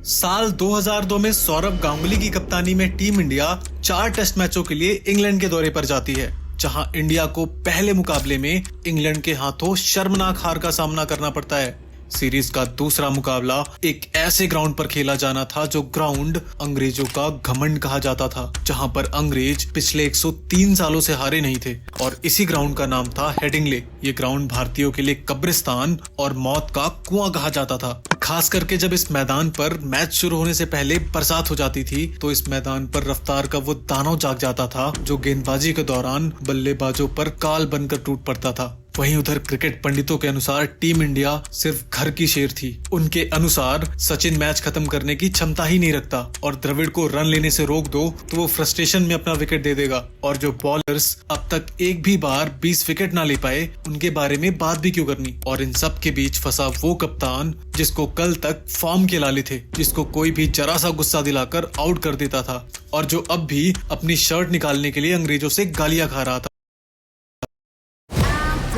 साल 2002 में सौरव गांगुली की कप्तानी में टीम इंडिया 4 टेस्ट मैचों के लिए इंग्लैंड के दौरे पर जाती है, जहां इंडिया को पहले मुकाबले में इंग्लैंड के हाथों शर्मनाक हार का सामना करना पड़ता है। सीरीज का दूसरा मुकाबला एक ऐसे ग्राउंड पर खेला जाना था जो ग्राउंड अंग्रेजों का घमंड कहा जाता था, जहां पर अंग्रेज पिछले 103 सालों से हारे नहीं थे और इसी ग्राउंड का नाम था हेडिंग्ले। ये ग्राउंड भारतीयों के लिए कब्रिस्तान और मौत का कुआं कहा जाता था। खास करके जब इस मैदान पर मैच शुरू होने से पहले बरसात हो जाती थी तो इस मैदान पर रफ्तार का वो दानव जाग जाता था जो गेंदबाजी के दौरान बल्लेबाजों पर काल बनकर टूट पड़ता था। वहीं उधर क्रिकेट पंडितों के अनुसार टीम इंडिया सिर्फ घर की शेर थी। उनके अनुसार सचिन मैच खत्म करने की क्षमता ही नहीं रखता और द्रविड़ को रन लेने से रोक दो तो वो फ्रस्ट्रेशन में अपना विकेट दे देगा, और जो बॉलर्स अब तक एक भी बार 20 विकेट ना ले पाए उनके बारे में बात भी क्यों करनी। और इन सब के बीच फंसा वो कप्तान जिसको कल तक फॉर्म के लाले थे, जिसको कोई भी जरा सा गुस्सा दिलाकर आउट कर देता था और जो अब भी अपनी शर्ट निकालने के लिए अंग्रेजों से गालियां खा रहा था।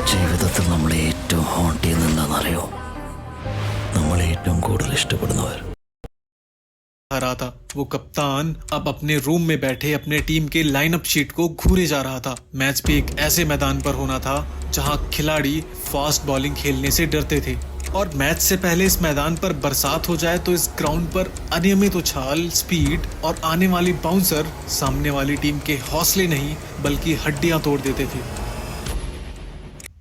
ജീവിതത്തിൽ നമ്മളെ ഏറ്റവും ഹോണ്ട് ചെയ്യുന്ന എന്താണെന്നറിയോ? നമ്മളെ ഏറ്റവും കൂടുതൽ ഇഷ്ടപ്പെടുന്നവർ। रहा था वो कप्तान अब अपने रूम में बैठे अपने टीम के लाइनअप शीट को घूरे जा रहा था। मैच भी एक ऐसे मैदान पर होना था जहां खिलाड़ी फास्ट बॉलिंग खेलने से डरते थे और मैच से पहले इस मैदान पर बरसात हो जाए तो इस ग्राउंड पर अनियमित उछाल, स्पीड और आने वाली बाउंसर सामने वाली टीम के हौसले नहीं बल्कि हड्डियां तोड़ देते थे।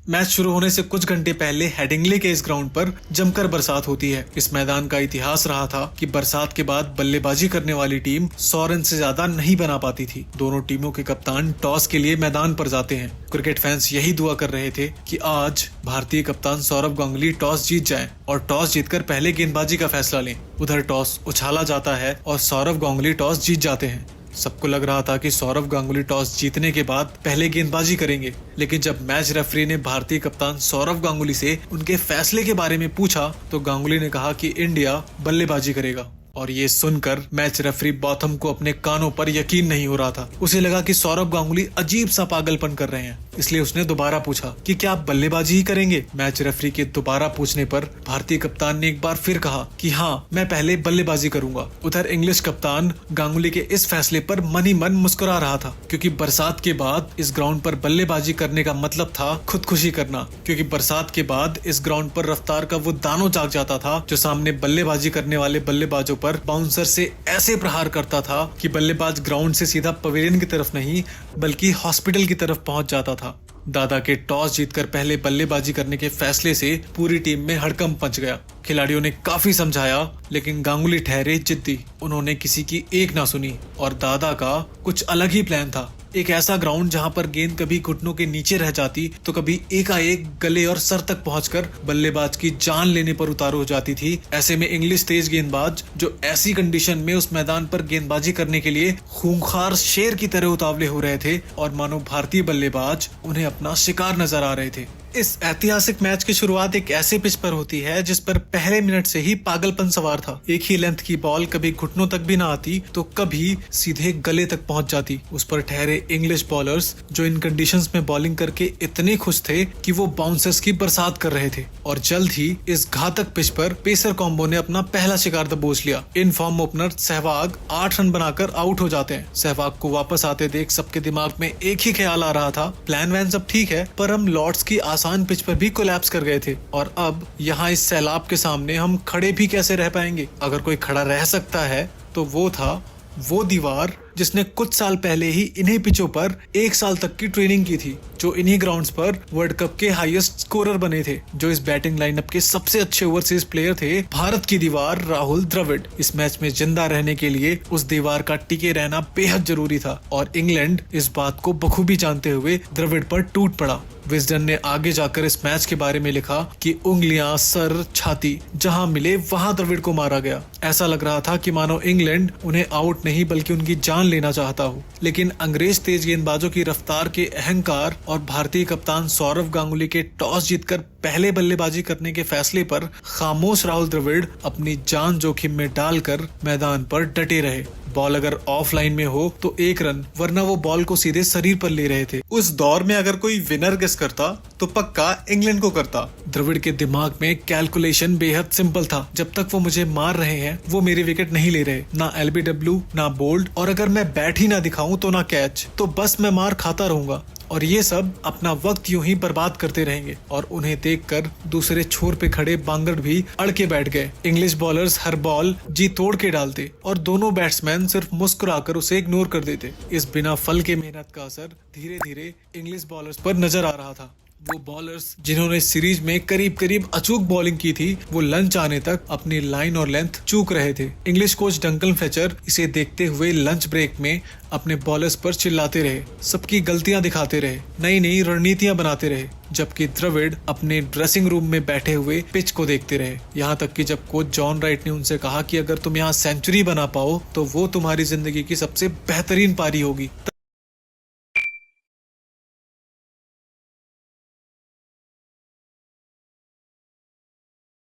मैच शुरू होने से कुछ घंटे पहले हेडिंग्ले के इस ग्राउंड पर जमकर बरसात होती है। इस मैदान का इतिहास रहा था कि बरसात के बाद बल्लेबाजी करने वाली टीम 100 रन से ज्यादा नहीं बना पाती थी। दोनों टीमों के कप्तान टॉस के लिए मैदान पर जाते हैं। क्रिकेट फैंस यही दुआ कर रहे थे कि आज भारतीय कप्तान सौरव गांगुली टॉस जीत जाएं और टॉस जीतकर पहले गेंदबाजी का फैसला लें। उधर टॉस उछाला जाता है और सौरव गांगुली टॉस जीत जाते हैं। सबको लग रहा था कि सौरव गांगुली टॉस जीतने के बाद पहले गेंदबाजी करेंगे, लेकिन जब मैच रेफरी ने भारतीय कप्तान सौरव गांगुली से उनके फैसले के बारे में पूछा तो गांगुली ने कहा कि इंडिया बल्लेबाजी करेगा। और ये सुनकर मैच रेफरी बॉथम को अपने कानों पर यकीन नहीं हो रहा था। उसे लगा कि सौरव गांगुली अजीब सा पागलपन कर रहे हैं, इसलिए उसने दोबारा पूछा कि क्या आप बल्लेबाजी ही करेंगे। मैच रेफरी के दोबारा पूछने पर भारतीय कप्तान ने एक बार फिर कहा कि हाँ, मैं पहले बल्लेबाजी करूंगा। उधर इंग्लिश कप्तान गांगुली के इस फैसले पर मन ही मन मुस्कुरा रहा था, क्योंकि बरसात के बाद इस ग्राउंड पर बल्लेबाजी करने का मतलब था खुदकुशी करना, क्योंकि बरसात के बाद इस ग्राउंड पर रफ्तार का वो दानव जाग जाता था जो सामने बल्लेबाजी करने वाले बल्लेबाजों पर बाउंसर से ऐसे प्रहार करता था कि बल्लेबाज ग्राउंड से सीधा पवेलियन की तरफ नहीं बल्कि हॉस्पिटल की तरफ पहुंच जाता था। दादा के टॉस जीतकर पहले बल्लेबाजी करने के फैसले से पूरी टीम में हड़कंप मच गया। खिलाड़ियों ने काफी समझाया लेकिन गांगुली ठहरे जिद्दी। उन्होंने किसी की एक ना सुनी और दादा का कुछ अलग ही प्लान था। एक ऐसा ग्राउंड जहां पर गेंद कभी घुटनों के नीचे रह जाती तो कभी एकाएक गले और सर तक पहुंचकर बल्लेबाज की जान लेने पर उतारू हो जाती थी। ऐसे में इंग्लिश तेज गेंदबाज जो ऐसी कंडीशन में उस मैदान पर गेंदबाजी करने के लिए खूंखार शेर की तरह उतावले हो रहे थे और मानो भारतीय बल्लेबाज उन्हें अपना शिकार नजर आ रहे थे। इस ऐतिहासिक मैच की शुरुआत एक ऐसे पिच पर होती है जिस पर पहले मिनट से ही पागलपन सवार था। एक ही लेंथ की बॉल कभी घुटनों तक भी ना आती तो कभी सीधे गले तक पहुंच जाती। उस पर ठहरे इंग्लिश बॉलर्स जो इन कंडीशंस में बॉलिंग करके इतने खुश थे कि वो बाउंसर्स की बरसात कर रहे थे और जल्द ही इस घातक पिच पर पेसर कॉम्बो ने अपना पहला शिकार दबोच लिया। In form opener Sehwag 8 run बनाकर आउट हो जाते हैं। सहवाग को वापस आते देख सबके दिमाग में एक ही ख्याल आ रहा था, प्लान वैन सब ठीक है पर हम लॉर्ड्स की आसान पिच पर भी कोलैप्स कर गए थे और अब यहाँ इस सैलाब के सामने हम खड़े भी कैसे रह पाएंगे। अगर कोई खड़ा रह सकता है तो वो था वो दीवार जिसने कुछ साल पहले ही इन्हीं पिचों पर 1 साल तक की ट्रेनिंग की थी, जो इन्हीं ग्राउंड्स पर वर्ल्ड कप के हाईएस्ट स्कोरर बने थे, जो इस बैटिंग लाइनअप के सबसे अच्छे ओवरसीज प्लेयर थे। भारत की दीवार राहुल द्रविड़। इस मैच में जिंदा रहने के लिए उस दीवार का टिके रहना बेहद जरूरी था और इंग्लैंड इस बात को बखूबी जानते हुए द्रविड़ पर टूट पड़ा। विजडन ने आगे जाकर इस मैच के बारे में लिखा कि उंगलियां, सर, छाती जहां मिले वहां द्रविड़ को मारा गया। ऐसा लग रहा था कि मानो इंग्लैंड उन्हें आउट नहीं बल्कि उनकी जान लेना चाहता हो। लेकिन अंग्रेज तेज गेंदबाजों की रफ्तार के अहंकार और भारतीय कप्तान सौरव गांगुली के टॉस जीतकर पहले बल्लेबाजी करने के फैसले पर खामोश राहुल द्रविड़ अपनी जान जोखिम में डालकर मैदान पर डटे रहे। बॉल अगर ऑफलाइन में हो तो 1 रन, वरना वो बॉल को सीधे शरीर पर ले रहे थे। उस दौर में अगर कोई विनर गेस करता तो पक्का इंग्लैंड को करता। द्रविड़ के दिमाग में कैलकुलेशन बेहद सिंपल था। जब तक वो मुझे मार रहे हैं वो मेरी विकेट नहीं ले रहे, ना LBW ना बोल्ड, और अगर मैं बैट ही ना दिखाऊं तो ना कैच, तो बस मैं मार खाता रहूंगा और ये सब अपना वक्त यूं ही बर्बाद करते रहेंगे। और उन्हें देखकर दूसरे छोर पे खड़े बांगड़ भी अड़ के बैठ गए। इंग्लिश बॉलर्स हर बॉल जी तोड़ के डालते और दोनों बैट्समैन सिर्फ मुस्कुराकर उसे इग्नोर कर देते। इस बिना फल के मेहनत का असर धीरे धीरे इंग्लिश बॉलर्स पर नजर आ रहा था। वो बॉलर्स जिन्होंने सीरीज में करीब करीब अचूक बॉलिंग की थी, वो लंच आने तक अपनी लाइन और लेंथ चूक रहे थे। इंग्लिश कोच डंकन फ्लेचर इसे देखते हुए लंच ब्रेक में अपने बॉलर्स पर चिल्लाते रहे, सबकी गलतियां दिखाते रहे, नई नई रणनीतियां बनाते रहे, जबकि द्रविड़ अपने ड्रेसिंग रूम में बैठे हुए पिच को देखते रहे। यहाँ तक कि जब कोच जॉन राइट ने उनसे कहा कि अगर तुम यहाँ सेंचुरी बना पाओ तो वो तुम्हारी जिंदगी की सबसे बेहतरीन पारी होगी।